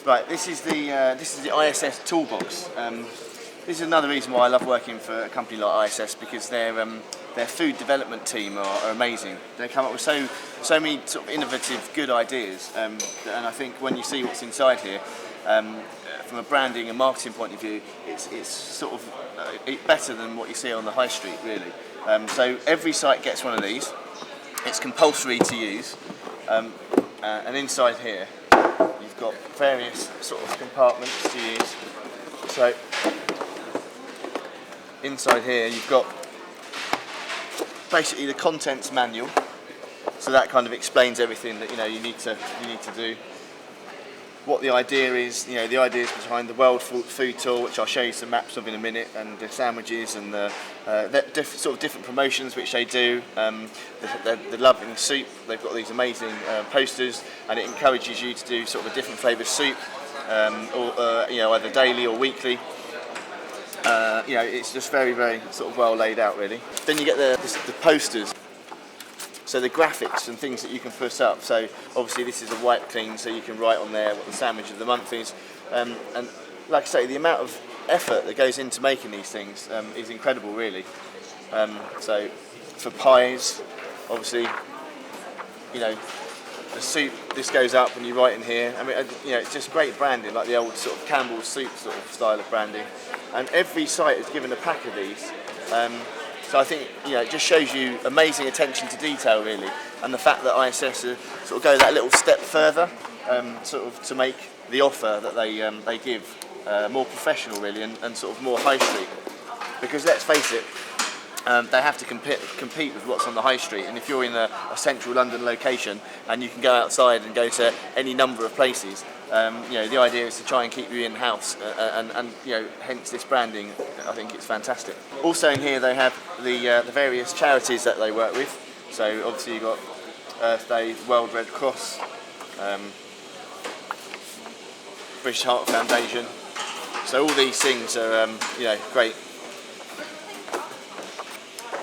Right, this is the ISS toolbox. This is another reason why I love working for a company like ISS, because their food development team are amazing. They come up with so many sort of innovative, good ideas, and I think when you see what's inside here, from a branding and marketing point of view, it's sort of better than what you see on the high street, really. So every site gets one of these. It's compulsory to use, and inside here you've got various sort of compartments to use. So inside here you've got basically the contents manual, so that kind of explains everything that you need to do. What the idea is, the ideas behind the World Food Tour, which I'll show you some maps of in a minute, and the sandwiches and the different promotions which they do. The loving soup, they've got these amazing posters, and it encourages you to do sort of a different flavour soup, or either daily or weekly. It's just very, very sort of well laid out, really. Then you get the posters. So the graphics and things that you can put up. So obviously this is a wipe clean, so you can write on there what the sandwich of the month is. And like I say, the amount of effort that goes into making these things is incredible, really. So for pies, obviously, the soup, this goes up and you write in here. I mean, it's just great branding, like the old sort of Campbell's soup sort of style of branding. And every site is given a pack of these. So I think it just shows you amazing attention to detail, really, and the fact that ISS sort of go that little step further, sort of to make the offer that they give more professional, really, and sort of more high street. Because let's face it, they have to compete with what's on the high street, and if you're in a central London location and you can go outside and go to any number of places, the idea is to try and keep you in house, and hence this branding. I think it's fantastic. Also in here they have the various charities that they work with. So obviously you've got Earth Day, World Red Cross, British Heart Foundation. So all these things are great.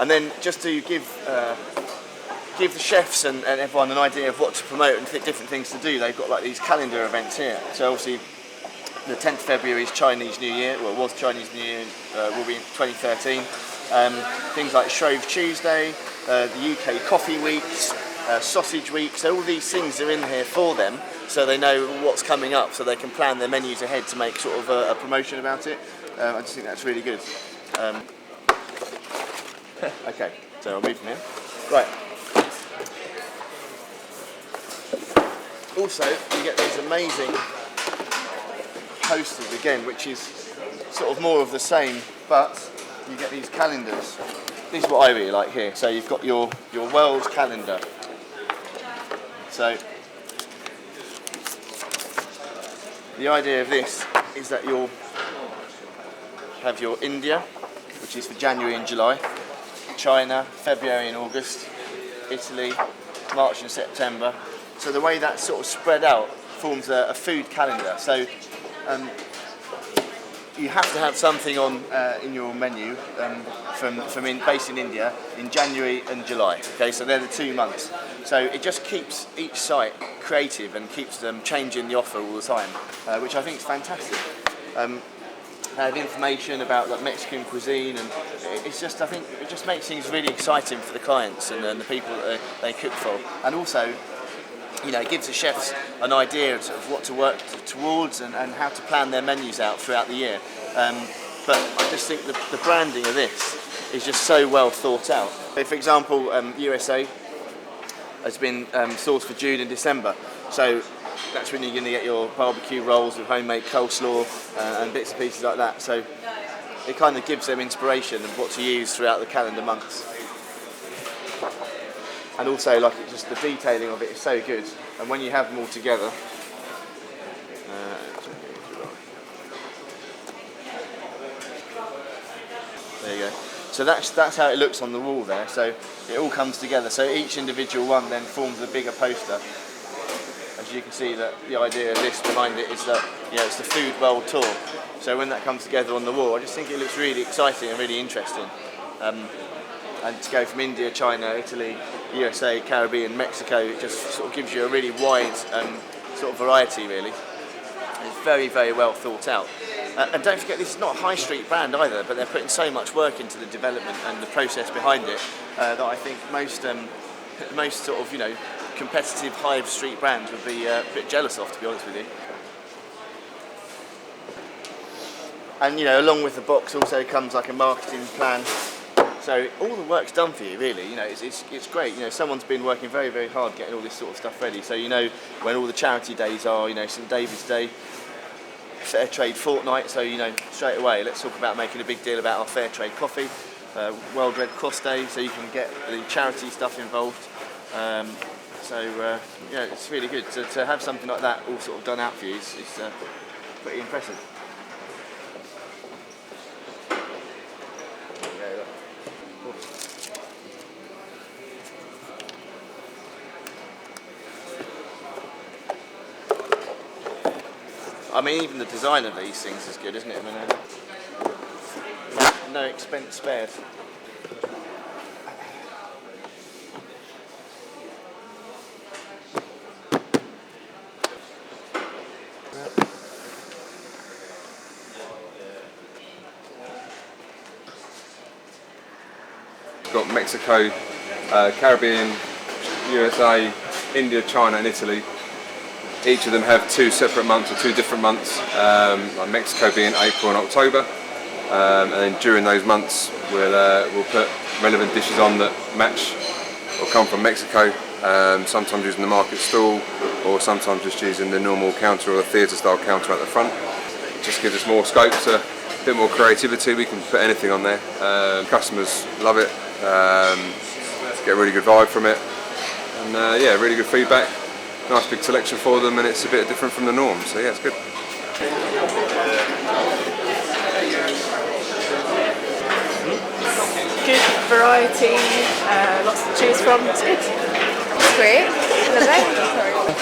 And then just to give the chefs and everyone an idea of what to promote and different things to do, they've got like these calendar events here. So obviously the 10th of February is Chinese New Year, well, it was Chinese New Year, will be in 2013. Things like Shrove Tuesday, the UK Coffee Weeks, Sausage Week, so all these things are in here for them, so they know what's coming up, so they can plan their menus ahead to make sort of a promotion about it. I just think that's really good. Okay, so I'll move from here. Right. Also, you get these amazing posters again, which is sort of more of the same, but you get these calendars. This is what I really like here. So you've got your world calendar. So the idea of this is that you'll have your India, which is for January and July, China, February and August, Italy, March and September. So the way that's sort of spread out forms a food calendar. So you have to have something on in your menu based in India in January and July. Okay, so they're the 2 months. So it just keeps each site creative and keeps them changing the offer all the time, which I think is fantastic. They have information about like Mexican cuisine, and it's just, I think it just makes things really exciting for the clients and the people that they cook for, and also it gives the chefs an idea of what to work towards and how to plan their menus out throughout the year. But I just think the branding of this is just so well thought out. So for example, USA has been sourced for June and December, so that's when you're going to get your barbecue rolls with homemade coleslaw and bits and pieces like that. So it kind of gives them inspiration of what to use throughout the calendar months. And also, like, just the detailing of it is so good. And when you have them all together, there you go. So that's how it looks on the wall there. So it all comes together. So each individual one then forms a bigger poster. As you can see, that the idea of this behind it is that it's the Food World Tour. So when that comes together on the wall, I just think it looks really exciting and really interesting. And to go from India, China, Italy, USA, Caribbean, Mexico, it just sort of gives you a really wide sort of variety, really. It's very, very well thought out. And don't forget, this is not a high street brand either, but they're putting so much work into the development and the process behind it that I think most sort of, competitive high street brands would be a bit jealous of, to be honest with you. And along with the box also comes like a marketing plan. So all the work's done for you, really. It's great. Someone's been working very, very hard getting all this sort of stuff ready. So when all the charity days are, St David's Day, Fair Trade Fortnight. So straight away, let's talk about making a big deal about our Fair Trade coffee, World Red Cross Day, so you can get the charity stuff involved. It's really good to have something like that all sort of done out for you. It's pretty impressive. I mean, even the design of these things is good, isn't it? I mean, no expense spared. We've got Mexico, Caribbean, USA, India, China and Italy. Each of them have 2 separate months or 2 different months, like Mexico being April and October, and then during those months we'll put relevant dishes on that match or come from Mexico, sometimes using the market stall or sometimes just using the normal counter or the theatre style counter at the front. It just gives us more scope, to a bit more creativity. We can put anything on there. Customers love it, get a really good vibe from it, and really good feedback. Nice big selection for them, and it's a bit different from the norm, so yeah, it's good. Good variety, lots to choose from. It's good. It's great.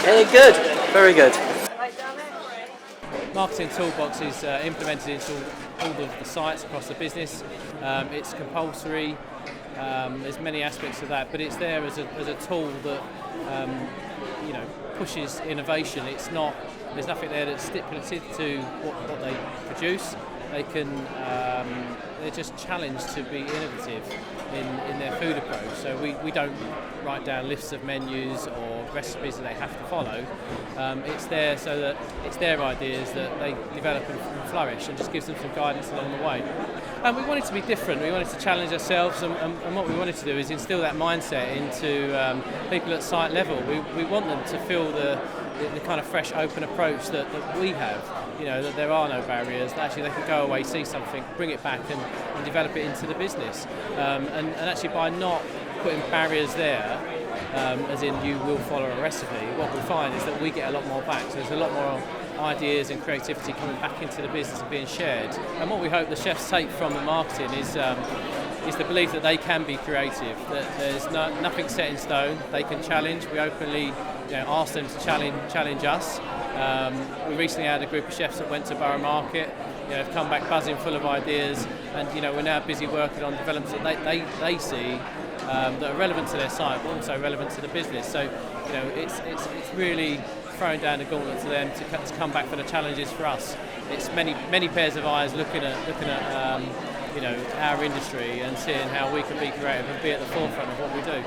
Very good. Very good. Marketing toolbox is implemented into all of the sites across the business. It's compulsory. There's many aspects of that, but it's there as a tool that pushes innovation. It's not. There's nothing there that's stipulated to what they produce. They can. They're just challenged to be innovative in their food approach. So we don't write down lists of menus or recipes that they have to follow. It's there so that it's their ideas that they develop and flourish, and just gives them some guidance along the way. And we wanted to be different. We wanted to challenge ourselves, and what we wanted to do is instill that mindset into people at site level. We want them to feel the kind of fresh, open approach that we have. That there are no barriers. That actually they can go away, see something, bring it back, and develop it into the business. And actually, by not putting barriers there, as in you will follow a recipe, what we find is that we get a lot more back. So there's a lot more ideas and creativity coming back into the business and being shared. And what we hope the chefs take from the marketing is the belief that they can be creative, that there's nothing set in stone. They can challenge. We openly ask them to challenge us. We recently had a group of chefs that went to Borough Market, have come back buzzing, full of ideas, and we're now busy working on developments that they see that are relevant to their site, but also relevant to the business. So it's really throwing down the gauntlet to them to come back for the challenges for us. It's many pairs of eyes looking at our industry and seeing how we can be creative and be at the forefront of what we do.